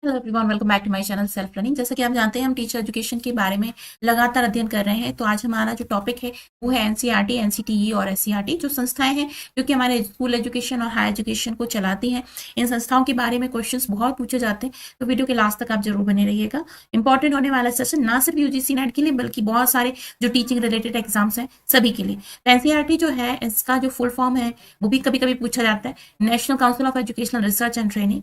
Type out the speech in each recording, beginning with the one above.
Hello everyone, welcome back to my channel self learning. जैसा कि आप जानते हैं, हम टीचर एजुकेशन के बारे में लगातार अध्ययन कर रहे हैं। तो आज हमारा जो टॉपिक है वो है एनसीईआरटी, एनसीटीई और एससीईआरटी, जो संस्थाएं हैं जो कि हमारे स्कूल एजुकेशन और हायर एजुकेशन को चलाती हैं। इन संस्थाओं के बारे में क्वेश्चंस बहुत पूछे जाते हैं, तो वीडियो के लास्ट तक आप जरूर बने रहिएगा। इंपॉर्टेंट होने वाला सेशन ना सिर्फ यूजीसी नेट के लिए बल्कि बहुत सारे जो टीचिंग रिलेटेड एग्जाम्स हैं सभी के लिए। तो एनसीईआरटी जो है इसका जो फुल फॉर्म है वो भी कभी कभी पूछा जाता है, national council of educational research and training.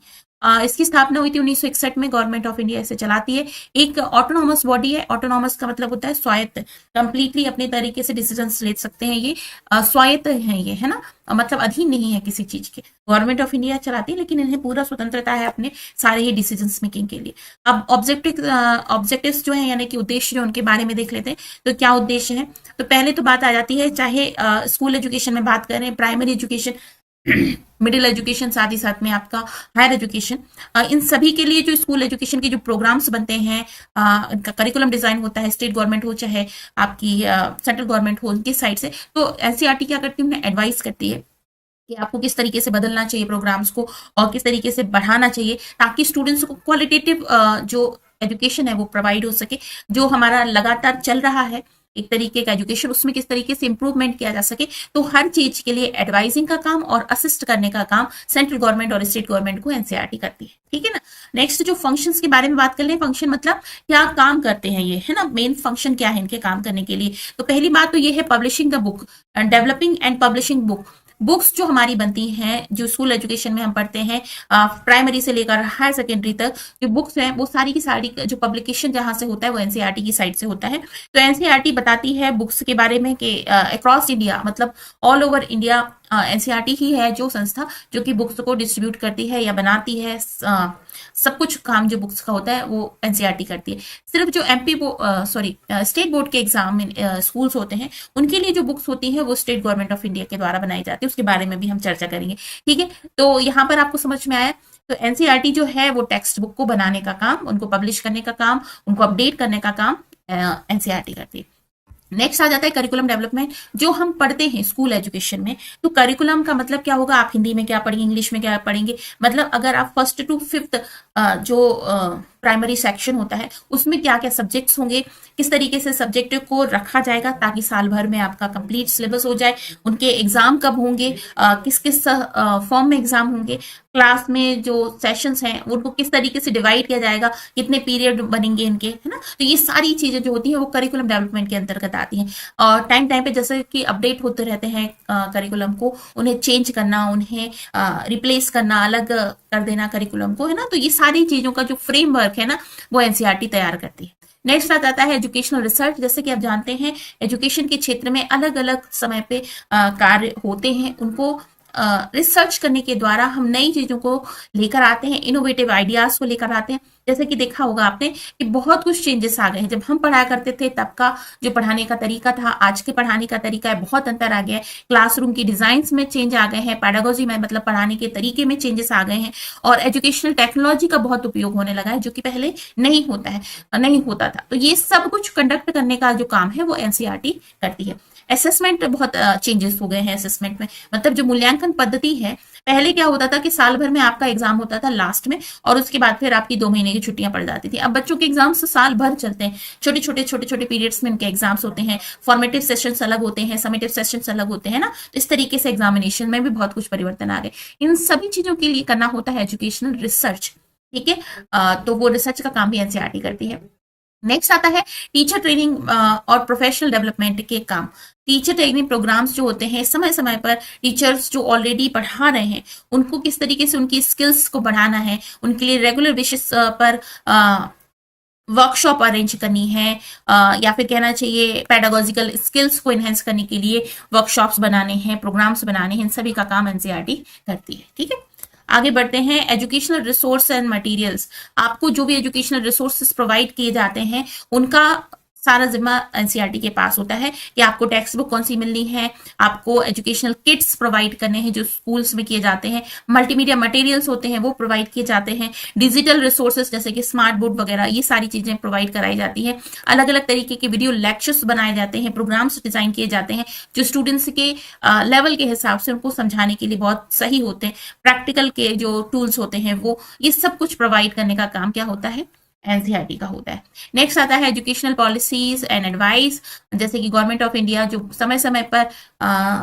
इसकी स्थापना हुई थी 1961 में, गवर्नमेंट ऑफ इंडिया इसे चलाती है। एक ऑटोनॉमस बॉडी है। ऑटोनॉमस का मतलब होता है स्वायत्त, कंप्लीटली अपने तरीके से डिसीजंस ले सकते हैं ये, स्वायत्त है ये, है ना। मतलब अधीन नहीं है किसी चीज के। गवर्नमेंट ऑफ इंडिया चलाती है लेकिन इन्हें पूरा स्वतंत्रता है अपने सारे ही डिसीजंस मेकिंग के लिए। अब ऑब्जेक्टिव्स जो है यानी कि उद्देश्य जो उनके बारे में देख लेते हैं। तो क्या उद्देश्य है, तो पहले तो बात आ जाती है, चाहे स्कूल एजुकेशन में बात करें, प्राइमरी एजुकेशन, मिडिल एजुकेशन, साथ ही साथ में आपका हायर एजुकेशन, इन सभी के लिए जो स्कूल एजुकेशन के जो प्रोग्राम्स बनते हैं, इनका करिकुलम डिजाइन होता है, स्टेट गवर्नमेंट हो चाहे आपकी सेंट्रल गवर्नमेंट हो, उनकी साइड से। तो एनसीईआरटी क्या करती है, उन्हें एडवाइस करती है कि आपको किस तरीके से बदलना चाहिए प्रोग्राम्स को और किस तरीके से बढ़ाना चाहिए, ताकि स्टूडेंट्स को क्वालिटेटिव जो एजुकेशन है वो प्रोवाइड हो सके। जो हमारा लगातार चल रहा है एक तरीके का एजुकेशन, उसमें किस तरीके से इंप्रूवमेंट किया जा सके। तो हर चीज के लिए एडवाइजिंग का काम और असिस्ट करने का काम सेंट्रल गवर्नमेंट और स्टेट गवर्नमेंट को एनसीईआरटी करती है, ठीक है ना। नेक्स्ट जो फंक्शंस के बारे में बात कर ले, फंक्शन मतलब क्या काम करते हैं ये, है ना, मेन फंक्शन क्या है इनके काम करने के लिए। तो पहली बात तो ये है publishing the book, developing and publishing book. Books जो हमारी बनती हैं, जो स्कूल एजुकेशन में हम पढ़ते हैं, प्राइमरी से लेकर हायर सेकेंडरी तक जो बुक्स हैं वो सारी की सारी जो पब्लिकेशन जहां से होता है वो एनसीईआरटी की साइड से होता है। तो एनसीईआरटी बताती है बुक्स के बारे में कि अक्रॉस इंडिया, मतलब ऑल ओवर इंडिया, एनसीईआरटी ही है जो संस्था जो कि बुक्स को डिस्ट्रीब्यूट करती है या बनाती है। सब कुछ काम जो बुक्स का होता है वो एनसीईआरटी करती है। सिर्फ जो स्टेट बोर्ड के एग्जाम स्कूल्स होते हैं उनके लिए जो बुक्स होती हैं वो स्टेट गवर्नमेंट ऑफ इंडिया के द्वारा बनाई जाती है, उसके बारे में भी हम चर्चा करेंगे, ठीक है। तो यहाँ पर आपको समझ में आया। तो एनसीईआरटी जो है वो टेक्स्ट बुक को बनाने का काम, उनको पब्लिश करने का काम, उनको अपडेट करने का काम एनसीईआरटी करती है। नेक्स्ट आ जाता है करिकुलम डेवलपमेंट। जो हम पढ़ते हैं स्कूल एजुकेशन में, तो करिकुलम का मतलब क्या होगा, आप हिंदी में क्या पढ़ेंगे, इंग्लिश में क्या पढ़ेंगे। मतलब अगर आप फर्स्ट टू फिफ्थ जो प्राइमरी सेक्शन होता है उसमें क्या क्या सब्जेक्ट्स होंगे, किस तरीके से सब्जेक्ट को रखा जाएगा ताकि साल भर में आपका कंप्लीट सिलेबस हो जाए, उनके एग्जाम कब होंगे, किस किस फॉर्म में एग्जाम होंगे, क्लास में जो सेशंस हैं उनको किस तरीके से डिवाइड किया जाएगा, कितने पीरियड बनेंगे इनके, है ना। तो ये सारी चीजें जो होती हैं वो करिकुलम डेवलपमेंट के अंतर्गत आती हैं। और टाइम टाइम पे जैसे कि अपडेट होते रहते हैं करिकुलम को, उन्हें चेंज करना, उन्हें रिप्लेस करना, अलग कर देना करिकुलम को, है ना। तो ये सारी चीजों का जो फ्रेमवर्क है ना वो एनसीईआरटी तैयार करती है। नेक्स्ट आ जाता है एजुकेशनल रिसर्च। जैसे कि आप जानते हैं एजुकेशन के क्षेत्र में अलग अलग समय पे कार्य होते हैं, उनको रिसर्च करने के द्वारा हम नई चीजों को लेकर आते हैं, इनोवेटिव आइडियाज को लेकर आते हैं। जैसे कि देखा होगा आपने कि बहुत कुछ चेंजेस आ गए हैं। जब हम पढ़ाया करते थे तब का जो पढ़ाने का तरीका था, आज के पढ़ाने का तरीका है, बहुत अंतर आ गया है। क्लासरूम की डिजाइन्स में चेंज आ गए हैं, पैडागोजी में मतलब पढ़ाने के तरीके में चेंजेस आ गए हैं, और एजुकेशनल टेक्नोलॉजी का बहुत उपयोग होने लगा है जो कि पहले नहीं होता था। तो ये सब कुछ कंडक्ट करने का जो काम है वो एनसीईआरटी करती है। असेसमेंट बहुत चेंजेस हो गए हैं असेसमेंट में। मतलब जो मूल्यांकन पद्धति है, पहले क्या होता था कि साल भर में आपका एग्जाम होता था लास्ट में, और उसके बाद फिर आपकी 2 महीने की छुट्टियां पड़ जाती थी। अब बच्चों के एग्जाम्स साल भर चलते हैं, छोटे छोटे पीरियड्स में इनके एग्जाम्स होते हैं। फॉर्मेटिव सेशंस अलग होते हैं, समेटिव सेशंस अलग होते हैं ना। तो इस तरीके से एग्जामिनेशन में भी बहुत कुछ परिवर्तन आ गए। इन सभी चीजों के लिए करना होता है एजुकेशनल रिसर्च, ठीक है। तो वो रिसर्च का काम भी एनसीईआरटी करती है। नेक्स्ट आता है टीचर ट्रेनिंग और प्रोफेशनल डेवलपमेंट के काम। टीचर ट्रेनिंग प्रोग्राम्स जो होते हैं, समय समय पर टीचर्स जो ऑलरेडी पढ़ा रहे हैं उनको किस तरीके से उनकी स्किल्स को बढ़ाना है, उनके लिए रेगुलर बेसिस पर वर्कशॉप अरेंज करनी है, या फिर कहना चाहिए पेडागोजिकल स्किल्स को इनहेंस करने के लिए वर्कशॉप्स बनाने हैं, प्रोग्राम्स बनाने हैं। इन सभी का काम एनसीईआरटी करती है, ठीक है। आगे बढ़ते हैं एजुकेशनल रिसोर्स एंड मटेरियल्स। आपको जो भी एजुकेशनल रिसोर्सेज प्रोवाइड किए जाते हैं उनका सारा जिम्मा एनसीईआरटी के पास होता है कि आपको टेक्स्ट बुक कौन सी मिलनी है, आपको एजुकेशनल किट्स प्रोवाइड करने हैं जो स्कूल्स में किए जाते हैं, मल्टीमीडिया मटेरियल्स होते हैं वो प्रोवाइड किए जाते हैं, डिजिटल रिसोर्सेज जैसे कि स्मार्ट बोर्ड वगैरह ये सारी चीजें प्रोवाइड कराई जाती है, अलग अलग तरीके के वीडियो लेक्चर्स बनाए जाते हैं, प्रोग्राम्स डिजाइन किए जाते हैं जो स्टूडेंट्स के लेवल के हिसाब से उनको समझाने के लिए बहुत सही होते हैं, प्रैक्टिकल के जो टूल्स होते हैं वो ये सब कुछ प्रोवाइड करने का काम क्या होता है, एनसीईआरटी का होता है। नेक्स्ट आता है एजुकेशनल पॉलिसीज एंड एडवाइस, जैसे कि गवर्नमेंट ऑफ इंडिया जो समय समय पर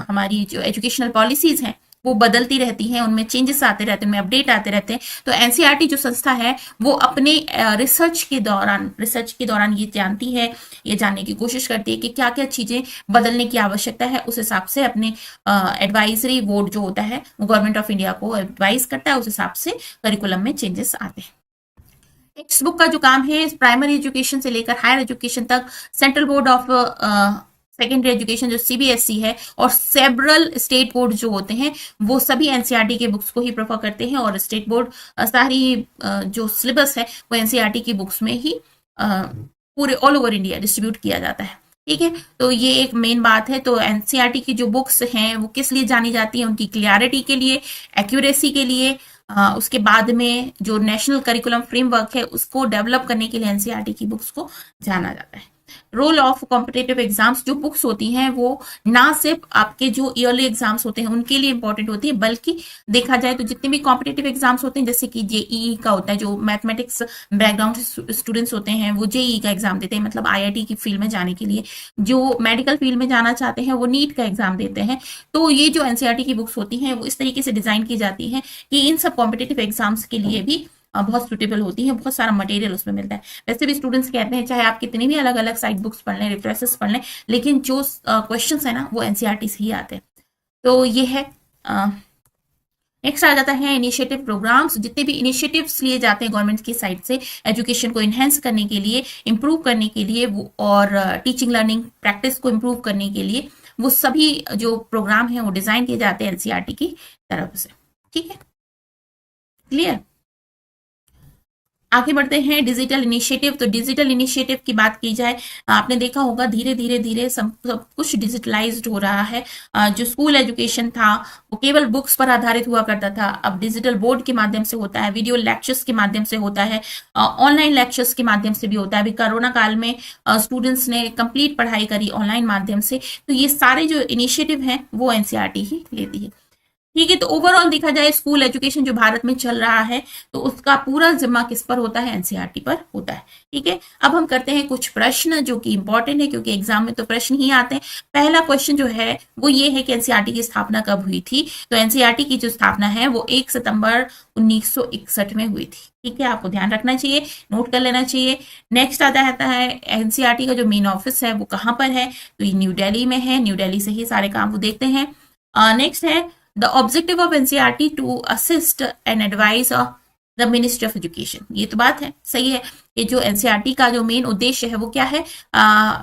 हमारी जो एजुकेशनल पॉलिसीज हैं वो बदलती रहती हैं, उनमें चेंजेस आते रहते हैं, उनमें अपडेट आते रहते हैं। तो एनसीईआरटी जो संस्था है वो अपने रिसर्च के दौरान ये जानती है, ये जानने की कोशिश करती है कि क्या क्या चीजें बदलने की आवश्यकता है, उस हिसाब से अपने एडवाइजरी बोर्ड जो होता है वो गवर्नमेंट ऑफ इंडिया को एडवाइस करता है, उस हिसाब से करिकुलम में चेंजेस आते हैं। टेक्स्ट बुक का जो काम है प्राइमरी एजुकेशन से लेकर हायर एजुकेशन तक central board of secondary education जो सीबीएसई है और सेवरल स्टेट बोर्ड जो होते हैं वो सभी एनसीईआरटी के बुक्स को ही प्रेफर करते हैं, और स्टेट बोर्ड सारी जो सिलेबस है वो एनसीईआरटी की बुक्स में ही पूरे ऑल ओवर इंडिया डिस्ट्रीब्यूट किया जाता है। ठीक है, तो ये एक मेन बात है। तो एनसीईआरटी की जो बुक्स हैं वो किस लिए जानी जाती है, उनकी क्लियरिटी के लिए, एक्यूरेसी के लिए, उसके बाद में जो नेशनल करिकुलम फ्रेमवर्क है उसको डेवलप करने के लिए एनसीईआरटी की बुक्स को जाना जाता है। रोल ऑफ कॉम्पिटेटिव एग्जाम्स, जो बुक्स होती हैं वो ना सिर्फ आपके जो ईयरली एग्जाम्स होते हैं उनके लिए इंपॉर्टेंट होती है, बल्कि देखा जाए तो जितने भी कॉम्पिटेटिव एग्जाम्स होते हैं जैसे कि जेईई का होता है, जो मैथमेटिक्स बैकग्राउंड से स्टूडेंट्स होते हैं वो जेईई का एग्जाम देते हैं, मतलब आईआईटी की फील्ड में जाने के लिए, जो मेडिकल फील्ड में जाना चाहते हैं वो नीट का एग्जाम देते हैं। तो ये जो एनसीईआरटी की बुक्स होती हैं वो इस तरीके से डिजाइन की जाती हैं कि इन सब कॉम्पिटेटिव एग्जाम्स के लिए भी बहुत सुटेबल होती है, बहुत सारा मटेरियल उसमें मिलता है। वैसे भी स्टूडेंट्स कहते हैं चाहे आप कितनी भी अलग अलग साइड बुक्स पढ़ लें, रेफरेंसेस पढ़ लें, लेकिन जो क्वेश्चंस है ना वो एनसीईआरटी से ही आते हैं। तो ये है। नेक्स्ट आ जाता है इनिशिएटिव प्रोग्राम्स, जितने भी इनिशिएटिव्स लिए जाते हैं गवर्नमेंट की साइड से एजुकेशन को इन्हेंस करने के लिए, इम्प्रूव करने के लिए वो, और टीचिंग लर्निंग प्रैक्टिस को इम्प्रूव करने के लिए वो सभी जो प्रोग्राम है वो डिजाइन किए जाते हैं एनसीईआरटी की तरफ से। ठीक है, क्लियर। आगे बढ़ते हैं डिजिटल इनिशिएटिव। तो डिजिटल इनिशिएटिव की बात की जाए, आपने देखा होगा धीरे धीरे सब कुछ डिजिटलाइज्ड हो रहा है। जो स्कूल एजुकेशन था वो केवल बुक्स पर आधारित हुआ करता था, अब डिजिटल बोर्ड के माध्यम से होता है, वीडियो लेक्चर्स के माध्यम से होता है, ऑनलाइन लेक्चर्स के माध्यम से भी होता है। अभी कोरोना काल में स्टूडेंट्स ने कंप्लीट पढ़ाई करी ऑनलाइन माध्यम से। तो ये सारे जो इनिशिएटिव हैं वो एनसीईआरटी ही लेती है। ठीक है, तो ओवरऑल देखा जाए स्कूल एजुकेशन जो भारत में चल रहा है तो उसका पूरा जिम्मा किस पर होता है, एनसीईआरटी पर होता है। ठीक है, अब हम करते हैं कुछ प्रश्न जो कि इंपॉर्टेंट है, क्योंकि एग्जाम में तो प्रश्न ही आते हैं। पहला क्वेश्चन जो है वो ये है कि एनसीईआरटी की स्थापना कब हुई थी। तो एनसीईआरटी की जो स्थापना है वो 1 सितंबर 1961 में हुई थी। ठीक है, आपको ध्यान रखना चाहिए, नोट कर लेना चाहिए। नेक्स्ट आता है एनसीईआरटी का जो मेन ऑफिस है वो कहाँ पर है, तो ये न्यू दिल्ली में है। न्यू दिल्ली से ही सारे काम वो देखते हैं। नेक्स्ट है The objective of NCERT to assist and advise the Ministry of Education। ये तो बात है, सही है। ये जो एनसीईआरटी का जो मेन उद्देश्य है वो क्या है,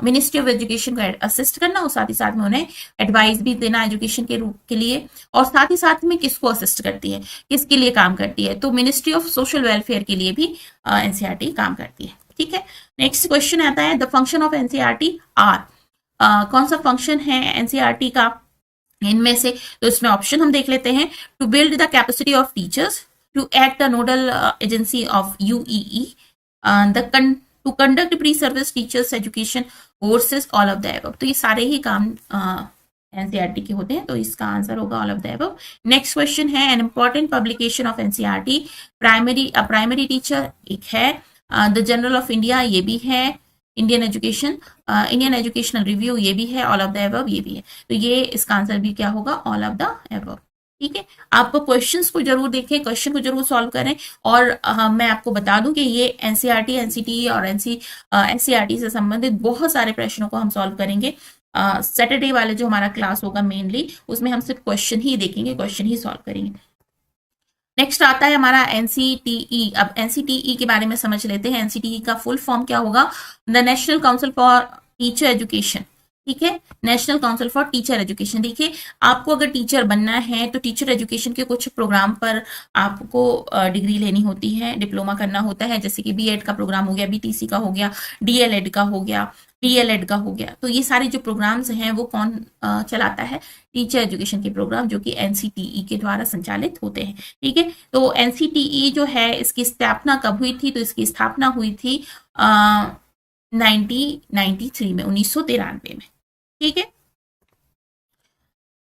मिनिस्ट्री ऑफ एजुकेशन को असिस्ट करना और साथ ही साथ में उन्हें एडवाइस भी देना एजुकेशन के रूप के लिए। और साथ ही साथ में किसको असिस्ट करती है, किसके लिए काम करती है, तो मिनिस्ट्री ऑफ सोशल वेलफेयर के लिए भी एनसीईआरटी काम करती है। ठीक है, नेक्स्ट क्वेश्चन आता है the function of NCERT are. कौन सा फंक्शन है एनसीईआरटी का इनमें से, तो इसमें ऑप्शन हम देख लेते हैं। To build the capacity of teachers, to act the nodal agency of UEE, to conduct pre service teachers education courses, all of the above. तो ये सारे ही काम एनसीईआरटी के होते हैं, तो इसका आंसर होगा all of the above. Next question है an important publication of NCERT, primary teacher एक है, द जर्नल ऑफ इंडिया ये भी है, इंडियन एजुकेशनल रिव्यू ये भी है, ऑल ऑफ द अबव ये भी है। तो ये इसका आंसर भी क्या होगा, ऑल ऑफ द अबव। ठीक है, आप क्वेश्चंस को जरूर देखें, क्वेश्चन को जरूर सॉल्व करें। और मैं आपको बता दूं कि ये एनसीईआरटी, एनसीटीई और एनसीईआरटी से संबंधित बहुत सारे प्रश्नों को हम सॉल्व करेंगे। सैटरडे वाले जो हमारा क्लास होगा मेनली उसमें हम सिर्फ क्वेश्चन ही देखेंगे, क्वेश्चन ही सॉल्व करेंगे। नेक्स्ट आता है हमारा एनसीटीई। अब एनसीटीई के बारे में समझ लेते हैं। एनसीटीई का फुल फॉर्म क्या होगा, the national council for teacher education. ठीक है, national council for teacher education. देखिए, आपको अगर टीचर बनना है तो टीचर एजुकेशन के कुछ प्रोग्राम पर आपको डिग्री लेनी होती है, डिप्लोमा करना होता है, जैसे कि बीएड का प्रोग्राम हो गया, बीटीसी का हो गया, डीएलएड का हो गया, डीएलएड का हो गया। तो ये सारे जो प्रोग्राम्स हैं वो कौन चलाता है? टीचर एजुकेशन के प्रोग्राम, जो कि एनसीटीई के द्वारा संचालित होते हैं। ठीक है, तो एनसीटीई जो है इसकी स्थापना कब हुई थी? तो इसकी स्थापना हुई थी 1993 में, 1993 में। ठीक है,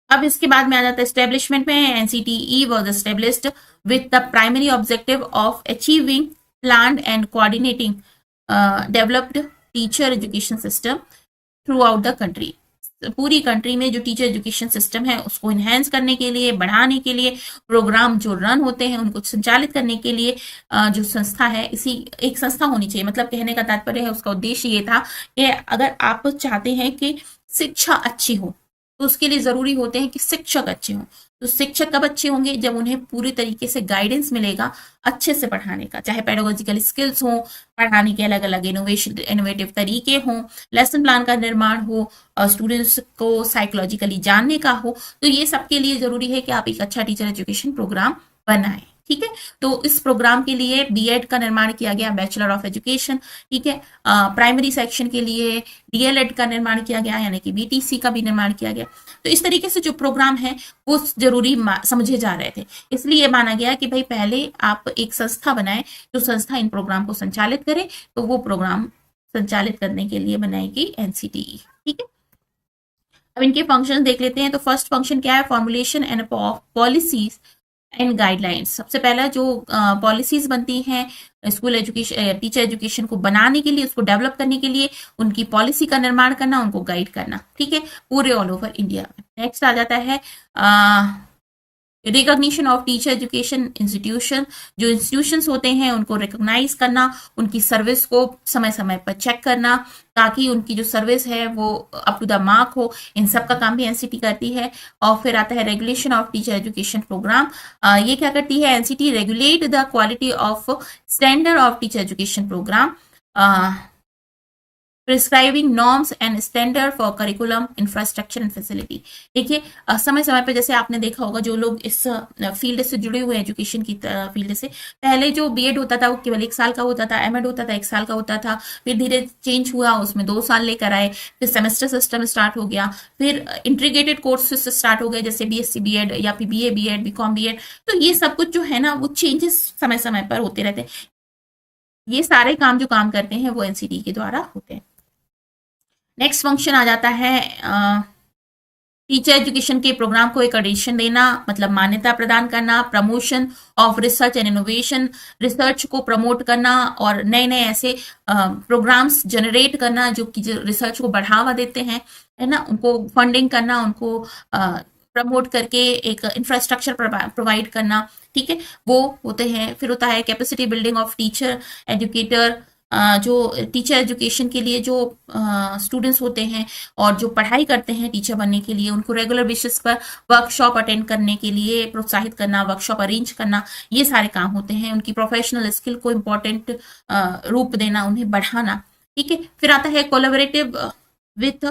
अब इसके बाद में आ जाता है एस्टेब्लिशमेंट में। NCTE was established with the primary objective of achieving planned and coordinating developed teacher education system through out the country. पूरी कंट्री में जो टीचर एजुकेशन सिस्टम है उसको इन्हेंस करने के लिए, बढ़ाने के लिए, प्रोग्राम जो रन होते हैं उनको संचालित करने के लिए जो संस्था है, इसी एक संस्था होनी चाहिए। मतलब कहने का तात्पर्य है, उसका उद्देश्य ये था कि अगर आप चाहते हैं कि शिक्षा अच्छी हो तो उसके लिए जरूरी होते हैं कि शिक्षक अच्छे हों। तो शिक्षक कब अच्छे होंगे? जब उन्हें पूरी तरीके से गाइडेंस मिलेगा अच्छे से पढ़ाने का, चाहे पेडागोजिकल स्किल्स हो, पढ़ाने के अलग अलग इनोवेटिव तरीके हों, लेसन प्लान का निर्माण हो, स्टूडेंट्स को साइकोलॉजिकली जानने का हो। तो ये सबके लिए जरूरी है कि आप एक अच्छा टीचर एजुकेशन प्रोग्राम बनाएं। ठीक है, तो इस प्रोग्राम के लिए बीएड का निर्माण किया गया, बैचलर ऑफ एजुकेशन। ठीक है, प्राइमरी सेक्शन के लिए डीएलएड का निर्माण किया गया, यानी कि बीटीसी का भी निर्माण किया गया। तो इस तरीके से जो प्रोग्राम है वो जरूरी समझे जा रहे थे। इसलिए माना गया कि भाई पहले आप एक संस्था बनाएं, जो संस्था इन प्रोग्राम को संचालित करे, तो वो प्रोग्राम संचालित करने के लिए बनाएगी एनसीटीई। ठीक है, अब इनके फंक्शन देख लेते हैं। तो फर्स्ट फंक्शन क्या है? Formulation and policies and guidelines. सबसे पहला जो पॉलिसीज बनती हैं स्कूल एजुकेशन, टीचर एजुकेशन को बनाने के लिए, उसको डेवलप करने के लिए, उनकी पॉलिसी का निर्माण करना, उनको गाइड करना। ठीक है, पूरे ऑल ओवर इंडिया में। नेक्स्ट आ जाता है recognition of teacher education institution. जो इंस्टीट्यूशंस होते हैं उनको रिकॉग्नाइज करना, उनकी सर्विस को समय समय पर चेक करना, ताकि उनकी जो सर्विस है वो अप टू द मार्क हो। इन सब का काम भी एनसीटी करती है। और फिर आता है regulation of teacher education program. ये क्या करती है? NCT regulate the quality of standard of teacher education program, prescribing norms and standard for curriculum, infrastructure and facility. देखिए, समय समय पर जैसे आपने देखा होगा, जो लोग इस फील्ड से जुड़े हुए हैं, एजुकेशन की फील्ड से, पहले जो बीएड होता था वो केवल 1 साल का होता था, एमएड होता था 1 साल का होता था, फिर धीरे चेंज हुआ, उसमें 2 साल लेकर आए, फिर सेमेस्टर सिस्टम स्टार्ट हो गया, फिर इंटीग्रेटेड कोर्सेस स्टार्ट हो गए, जैसे बीएससी बीएड या फिर बीए बीएड, बीकॉम बीएड। तो ये सब कुछ जो है ना, वो चेंजेस समय समय पर होते रहते हैं। ये सारे काम जो काम करते हैं वो एनसीटी के द्वारा होते हैं। नेक्स्ट फंक्शन आ जाता है टीचर एजुकेशन के प्रोग्राम को एक्रेडिटेशन देना, मतलब मान्यता प्रदान करना, promotion of research and innovation, research को प्रमोट करना और नए नए ऐसे प्रोग्राम्स जनरेट करना जो कि रिसर्च को बढ़ावा देते हैं, है ना, उनको फंडिंग करना, उनको प्रमोट करके एक इंफ्रास्ट्रक्चर प्रोवाइड करना। ठीक है, वो होते हैं। फिर होता है capacity building of teacher educator. जो टीचर एजुकेशन के लिए जो स्टूडेंट्स होते हैं और जो पढ़ाई करते हैं टीचर बनने के लिए, उनको रेगुलर बेसिस पर वर्कशॉप अटेंड करने के लिए प्रोत्साहित करना, वर्कशॉप अरेंज करना, ये सारे काम होते हैं। उनकी प्रोफेशनल स्किल को इम्पोर्टेंट रूप देना, उन्हें बढ़ाना। ठीक है, फिर आता है कोलैबोरेटिव विथ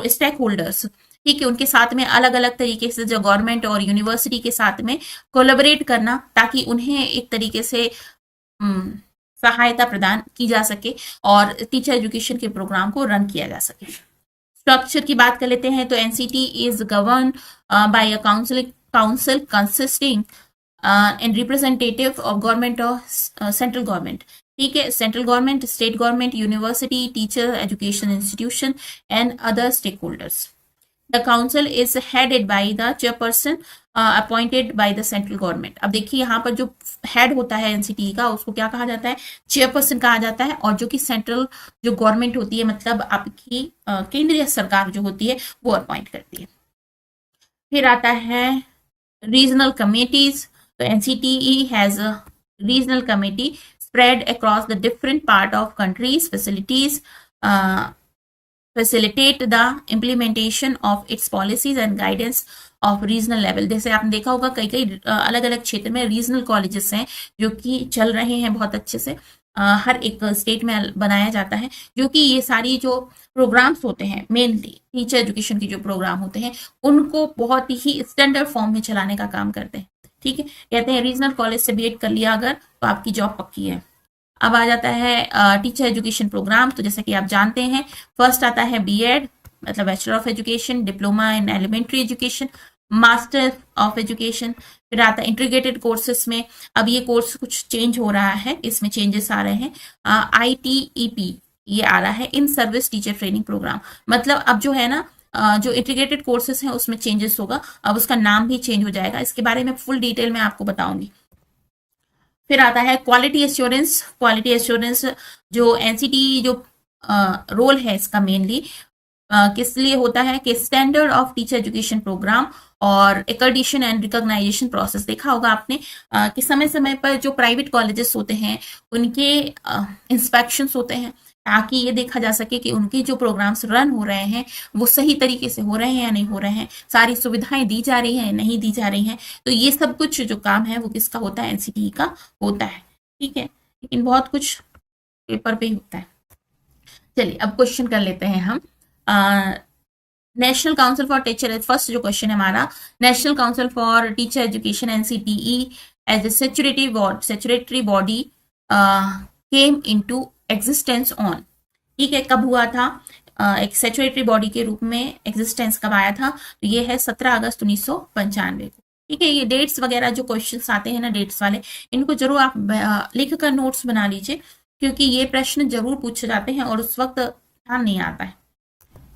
स्टेक होल्डर्स। ठीक है, उनके साथ में अलग अलग तरीके से जो गवर्नमेंट और यूनिवर्सिटी के साथ में कोलैबोरेट करना, ताकि उन्हें एक तरीके से सहायता प्रदान की जा सके और टीचर एजुकेशन के प्रोग्राम को रन किया जा सके। स्ट्रक्चर की बात कर लेते हैं। तो NCT is govern by a council consisting and representative of government और सेंट्रल गवर्नमेंट। ठीक है, central government, state government, university, teacher education institution and other stake holders. The council is headed by the chairperson appointed by the central government। अब देखिए, यहाँ पर जो head होता है एनसीटी का, उसको क्या कहा जाता है? चेयरपर्सन कहा जाता है। और जो कि सेंट्रल जो गवर्नमेंट होती है, मतलब आपकी केंद्रीय सरकार जो होती है, वो अपॉइंट करती है। फिर आता है रीजनल कमिटीज। तो NCTE has a regional committee spread across the different part of countries, facilitate the implementation of its policies and guidance of regional level। जैसे आपने देखा होगा, कई कई अलग अलग क्षेत्र में रीजनल कॉलेजेस हैं जो कि चल रहे हैं बहुत अच्छे से। हर एक स्टेट में बनाया जाता है, जो कि ये सारी जो प्रोग्राम्स होते हैं मेनली टीचर एजुकेशन के जो प्रोग्राम होते हैं उनको बहुत ही स्टैंडर्ड फॉर्म में चलाने का काम करते हैं। ठीक है, कहते हैं रीजनल कॉलेज से बीएड कर लिया अगर तो आपकी जॉब पक्की है। अब आ जाता है टीचर एजुकेशन प्रोग्राम। तो जैसे कि आप जानते हैं, फर्स्ट आता है बीएड मतलब bachelor of education, diploma in elementary education, master of education, फिर आता है इंटीग्रेटेड कोर्सेस में। अब ये कोर्स कुछ चेंज हो रहा है, इसमें चेंजेस आ रहे हैं। ITEP ये आ रहा है, in service teacher training program. मतलब अब जो है ना जो इंटीग्रेटेड कोर्सेस हैं उसमें चेंजेस होगा, अब उसका नाम भी चेंज हो जाएगा। इसके बारे में फुल डिटेल में आपको बताऊंगी। फिर आता है क्वालिटी एश्योरेंस। क्वालिटी एश्योरेंस जो एनसीटी जो रोल है इसका मेनली किस लिए होता है कि standard of teacher education program और एक्रेडिटेशन एंड रिकॉग्नाइजेशन प्रोसेस देखा होगा आपने कि समय समय पर जो प्राइवेट कॉलेजेस होते हैं उनके इंस्पेक्शंस होते हैं, ताकि ये देखा जा सके कि उनके जो प्रोग्राम्स रन हो रहे हैं वो सही तरीके से हो रहे हैं या नहीं हो रहे हैं, सारी सुविधाएं दी जा रही हैं नहीं दी जा रही हैं। तो ये सब कुछ जो काम है वो किसका होता है, एनसीटी का होता है। ठीक है, लेकिन बहुत कुछ पेपर पे ही होता है। चलिए अब क्वेश्चन कर लेते हैं हम। National council for teacher, first जो क्वेश्चन है हमारा, national council for teacher education NCTE as a statutory body came into existence on. ठीक है, कब हुआ था? एक सेचुरेटरी बॉडी के रूप में एग्जिस्टेंस कब आया था? तो ये है 17 अगस्त 1995 को। ठीक है, ये डेट्स वगैरह जो क्वेश्चंस आते हैं ना डेट्स वाले, इनको जरूर आप लिख कर नोट्स बना लीजिए, क्योंकि ये प्रश्न जरूर पूछे जाते हैं और उस वक्त ध्यान नहीं आता है।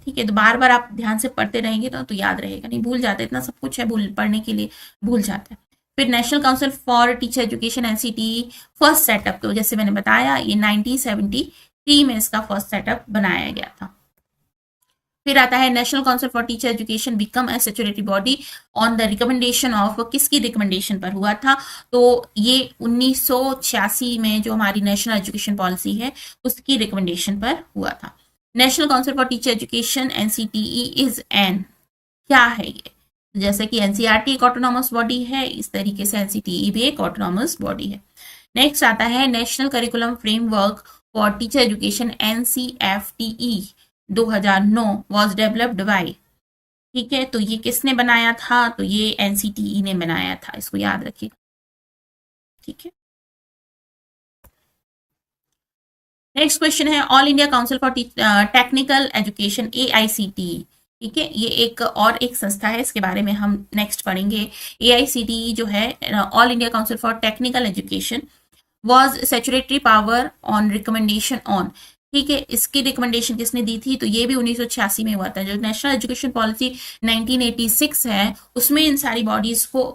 ठीक है, तो बार बार आप ध्यान से पढ़ते रहेंगे तो याद रहेगा, नहीं भूल जाते, इतना सब कुछ है पढ़ने के लिए भूल जाते हैं। फिर national council for teacher education NCT first setup, तो जैसे मैंने बताया ये 1973 में इसका फर्स्ट सेटअप बनाया गया था। फिर आता है national council for teacher education become a statutory body on the recommendation of, किसकी रिकमेंडेशन पर हुआ था? तो ये 1986 में जो हमारी नेशनल एजुकेशन पॉलिसी है उसकी रिकमेंडेशन पर हुआ था। National council for teacher education NCTE is an, क्या है ये? जैसे कि एनसीईआरटी एक ऑटोनॉमस बॉडी है, इस तरीके से एनसीटीई भी एक ऑटोनॉमस बॉडी है। नेक्स्ट आता है national curriculum framework for teacher education NCFTE 2009 was developed by. ठीक है, तो ये किसने बनाया था? तो ये एनसीटीई ने बनाया था, इसको याद रखिएगा। ठीक है, नेक्स्ट क्वेश्चन है all India council for technical education AICTE। ठीक है, ये एक संस्था है, इसके बारे में हम नेक्स्ट पढ़ेंगे। AICTE जो है all India council for technical education was statutory power on recommendation on. ठीक है, इसकी रिकमेंडेशन किसने दी थी? तो ये भी 1986 में हुआ था। जो नेशनल एजुकेशन पॉलिसी 1986 है उसमें इन सारी बॉडीज को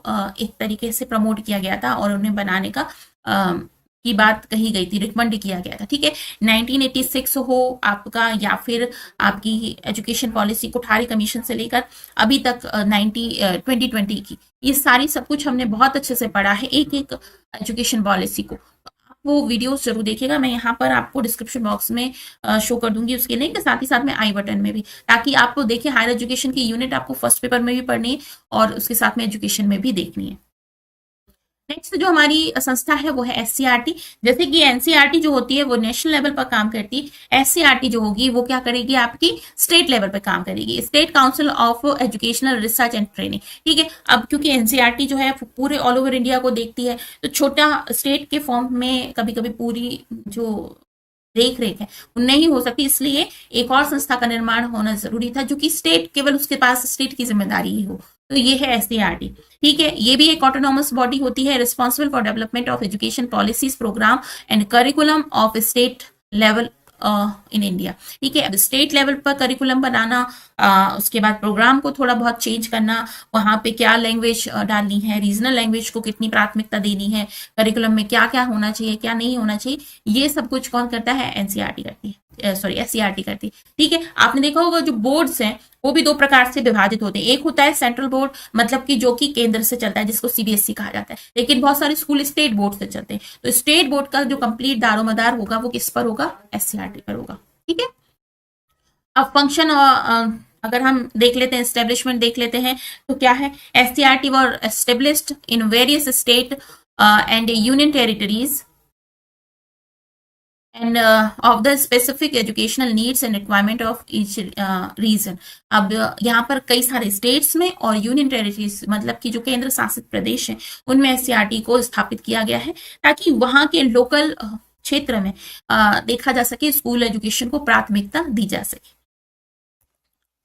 एक तरीके से प्रमोट किया गया था और उन्हें बनाने का की बात कही गई थी, रिकमेंड किया गया था। ठीक है, 1986 हो आपका या फिर आपकी एजुकेशन पॉलिसी कोठारी कमीशन से लेकर अभी तक 2020 की, ये सारी सब कुछ हमने बहुत अच्छे से पढ़ा है एक एक एजुकेशन पॉलिसी को। वो वीडियोस जरूर देखिएगा, मैं यहाँ पर आपको डिस्क्रिप्शन बॉक्स में शो कर दूंगी उसके लिंक, साथ ही साथ में आई बटन में भी, ताकि आपको देखिए हायर एजुकेशन की यूनिट आपको फर्स्ट पेपर में भी पढ़नी है और उसके साथ में एजुकेशन में भी देखनी है। नेक्स्ट जो हमारी संस्था है वो है SCRT। जैसे कि NCERT जो होती है वो नेशनल लेवल पर काम करती है, SCRT जो होगी वो क्या करेगी? आपकी स्टेट लेवल पर काम करेगी, state council of educational research and training. ठीक है, अब क्योंकि NCERT जो है पूरे ऑल ओवर इंडिया को देखती है, तो छोटा स्टेट के फॉर्म में कभी कभी पूरी जो देख रेख है वो नहीं हो सकती, इसलिए एक और संस्था का निर्माण होना जरूरी था जो कि स्टेट, केवल उसके पास स्टेट की जिम्मेदारी ही हो। तो ये है SCRT। ठीक है, ये भी एक ऑटोनॉमस बॉडी होती है, responsible for development of education policies program and curriculum of state level in India. ठीक है, अब स्टेट लेवल पर करिकुलम बनाना, उसके बाद प्रोग्राम को थोड़ा बहुत चेंज करना, वहां पे क्या लैंग्वेज डालनी है, रीजनल लैंग्वेज को कितनी प्राथमिकता देनी है, करिकुलम में क्या क्या होना चाहिए क्या नहीं होना चाहिए, ये सब कुछ कौन करता है? NCERT करती है, सॉरी SCRT करती है। ठीक है, आपने देखा होगा जो बोर्ड्स हैं वो भी दो प्रकार से विभाजित होते हैं। एक होता है सेंट्रल बोर्ड, मतलब कि जो कि केंद्र से चलता है, जिसको CBSE कहा जाता है, लेकिन बहुत सारे स्कूल स्टेट बोर्ड से चलते हैं। तो स्टेट बोर्ड का जो कंप्लीट दारोमदार होगा वो किस पर होगा? SCRT पर होगा। ठीक है, अब फंक्शन अगर हम देख लेते हैं, एस्टेब्लिशमेंट देख लेते हैं, तो क्या है? SCRT were established in various state and union territories end of the specific educational needs and requirement of each reason. अब यहाँ पर कई सारे स्टेट्स में और यूनियन टेरिटरीज मतलब कि जो केंद्र शासित प्रदेश है उनमें एससीईआरटी को स्थापित किया गया है ताकि वहाँ के लोकल क्षेत्र में देखा जा सके, स्कूल एजुकेशन को प्राथमिकता दी जा सके।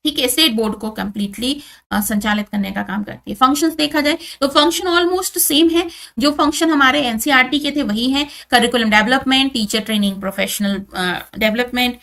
ठीक है, स्टेट बोर्ड को कंप्लीटली संचालित करने का काम करती है। फंक्शंस देखा जाए तो फंक्शन ऑलमोस्ट सेम है, जो फंक्शन हमारे एनसीईआरटी के थे वही है। Curriculum development, teacher training, professional development,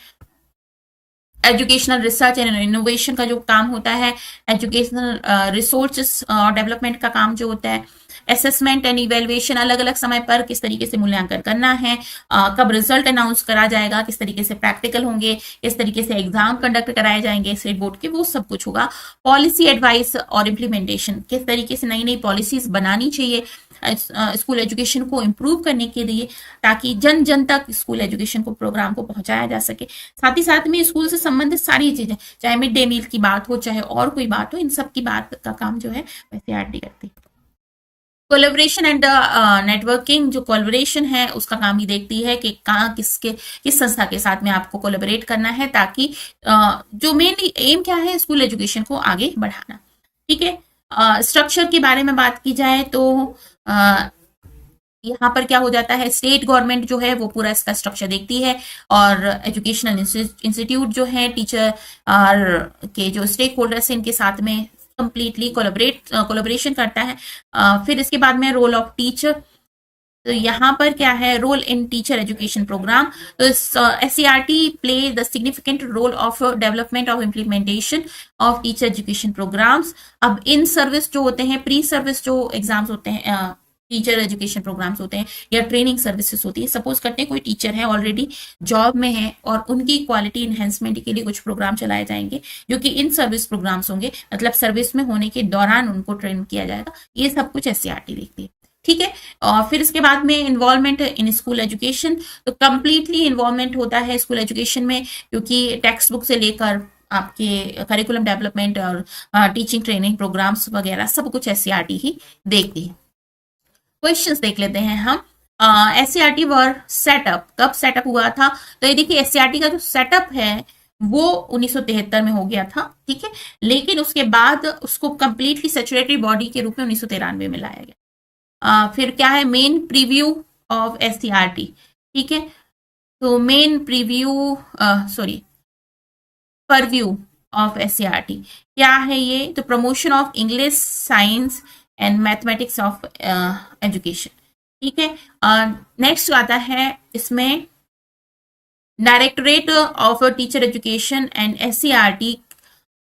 educational research and innovation का जो काम होता है, एजुकेशनल रिसोर्सेस डेवलपमेंट का काम जो होता है, असेसमेंट एंड इवेल्युएशन, अलग अलग समय पर किस तरीके से मूल्यांकन करना है, कब रिजल्ट अनाउंस करा जाएगा, किस तरीके से प्रैक्टिकल होंगे, किस तरीके से एग्जाम कंडक्ट कराए जाएंगे स्टेट बोर्ड के, वो सब कुछ होगा। पॉलिसी एडवाइस और इम्प्लीमेंटेशन, किस तरीके से नई नई पॉलिसीज बनानी चाहिए स्कूल एजुकेशन को इम्प्रूव करने के लिए ताकि जन जन तक स्कूल एजुकेशन को प्रोग्राम को पहुंचाया जा सके। साथ ही साथ में स्कूल से संबंधित सारी चीजें, चाहे मिड डे मील की बात हो, चाहे और कोई बात हो, इन सब की बात का काम जो है एससीईआरटी करती है। कोलेबोरेशन एंड नेटवर्किंग, जो कोलेबोरेशन है उसका काम ही देखती है कि कहाँ किस संस्था के साथ में आपको कोलेबोरेट करना है ताकि जो मेनली एम क्या है, स्कूल एजुकेशन को आगे बढ़ाना। ठीक है, स्ट्रक्चर के बारे में बात की जाए तो यहाँ पर क्या हो जाता है, स्टेट गवर्नमेंट जो है वो पूरा इसका स्ट्रक्चर देखती है और एजुकेशनल इंस्टीट्यूट जो है टीचर के जो स्टेक होल्डर्स है इनके साथ में कंप्लीटली कोलैबोरेशन करता है। फिर इसके बाद में रोल ऑफ टीचर, तो यहाँ पर क्या है, role in teacher education programme. तो SCERT play the significant role of development of implementation of teacher education programmes. अब इन सर्विस जो होते हैं, प्री सर्विस जो एग्जाम्स होते हैं, टीचर एजुकेशन प्रोग्राम्स होते हैं या ट्रेनिंग सर्विसेज होती है। सपोज करते हैं कोई टीचर है ऑलरेडी जॉब में है और उनकी क्वालिटी इन्हेंसमेंट के लिए कुछ प्रोग्राम चलाए जाएंगे जो कि इन सर्विस प्रोग्राम्स होंगे, मतलब सर्विस में होने के दौरान उनको ट्रेन किया जाएगा। ये सब कुछ एससीईआरटी देखती है। ठीक है, और फिर इसके बाद में इन्वॉल्वमेंट इन स्कूल एजुकेशन, तो कंप्लीटली इन्वॉल्वमेंट होता है स्कूल एजुकेशन में, क्योंकि टेक्स्ट बुक से लेकर आपके करिकुलम डेवलपमेंट और टीचिंग ट्रेनिंग प्रोग्राम्स वगैरह सब कुछ एससीईआरटी ही देखती है। क्वेश्चंस देख लेते हैं हम। एससीईआरटी वर सेटअप, कब सेटअप हुआ था, तो ये देखिए एससीईआरटी का जो सेटअप है वो 1973 में हो गया था। ठीक है, लेकिन उसके बाद उसको कंप्लीटली सेचुरेटरी बॉडी के रूप में 1993 में लाया गया। फिर क्या है, मेन प्रीव्यू ऑफ एससीईआरटी। ठीक है, तो main preview purview of SCERT क्या है ये, तो promotion of English, science and mathematics of education. ठीक है, नेक्स्ट आता है इसमें directorate of teacher education and SCERT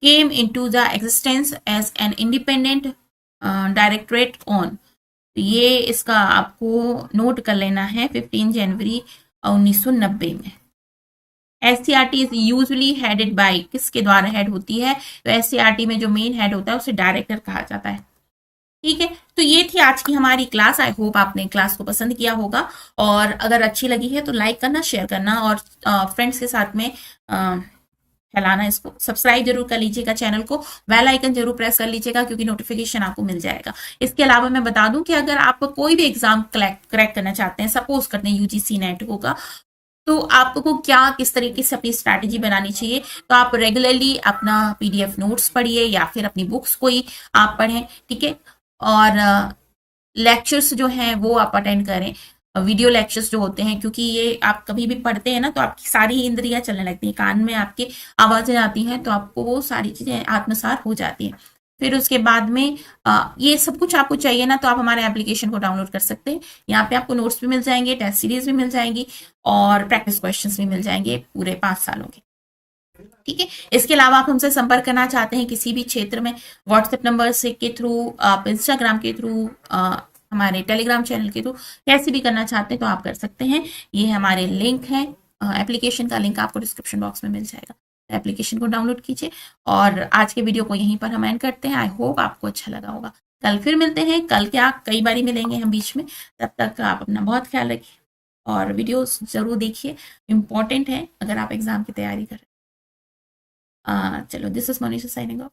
came into the existence as an independent directorate on. ये इसका आपको नोट कर लेना है 15 जनवरी 1990 में। SCERT is usually headed by, किसके द्वारा हेड होती है, तो एससीईआरटी में जो मेन हेड होता है उसे डायरेक्टर कहा जाता है। ठीक है, तो ये थी आज की हमारी क्लास। आई होप आपने क्लास को पसंद किया होगा और अगर अच्छी लगी है तो लाइक करना, शेयर करना और फ्रेंड्स के साथ में फैलाना। इसको सब्सक्राइब जरूर कर लीजिएगा चैनल को, बेल आइकन जरूर प्रेस कर लीजिएगा क्योंकि नोटिफिकेशन आपको मिल जाएगा। इसके अलावा मैं बता दूं कि अगर आप कोई भी एग्जाम क्रैक करना चाहते हैं, सपोज करते हैं यूजीसी नेट होगा, तो आपको क्या किस तरीके से अपनी स्ट्रैटेजी बनानी चाहिए, तो आप रेगुलरली अपना पीडीएफ नोट्स पढ़िए या फिर अपनी बुक्स को ही आप पढ़ें। ठीक है, और लेक्चर्स जो हैं वो आप अटेंड करें, वीडियो लेक्चर्स जो होते हैं, क्योंकि ये आप कभी भी पढ़ते हैं ना तो आपकी सारी इंद्रियां चलने लगती हैं, कान में आपके आवाजें आती हैं तो आपको वो सारी चीजें आत्मसात हो जाती हैं। फिर उसके बाद में ये सब कुछ आपको चाहिए ना तो आप हमारे एप्लीकेशन को डाउनलोड कर सकते हैं। यहाँ पे आपको नोट्स भी मिल जाएंगे, टेस्ट सीरीज भी मिल जाएंगी और प्रैक्टिस क्वेश्चंस भी मिल जाएंगे पूरे 5 सालों के। ठीक है, इसके अलावा आप हमसे संपर्क करना चाहते हैं किसी भी क्षेत्र में, व्हाट्सएप नंबर से के थ्रू, आप इंस्टाग्राम के थ्रू, हमारे टेलीग्राम चैनल के थ्रू, कैसे भी करना चाहते हैं तो आप कर सकते हैं। ये हमारे लिंक है, एप्लीकेशन का लिंक आपको डिस्क्रिप्शन बॉक्स में मिल जाएगा। एप्लीकेशन को डाउनलोड कीजिए और आज के वीडियो को यहीं पर हम एंड करते हैं। आई होप आपको अच्छा लगा होगा। कल फिर मिलते हैं, कल क्या कई बारी मिलेंगे हम बीच में। तब तक आप अपना बहुत ख्याल रखिए और वीडियोस जरूर देखिए, इंपॉर्टेंट है अगर आप एग्जाम की तैयारी कर रहे हैं। चलो, this is Manisha signing off.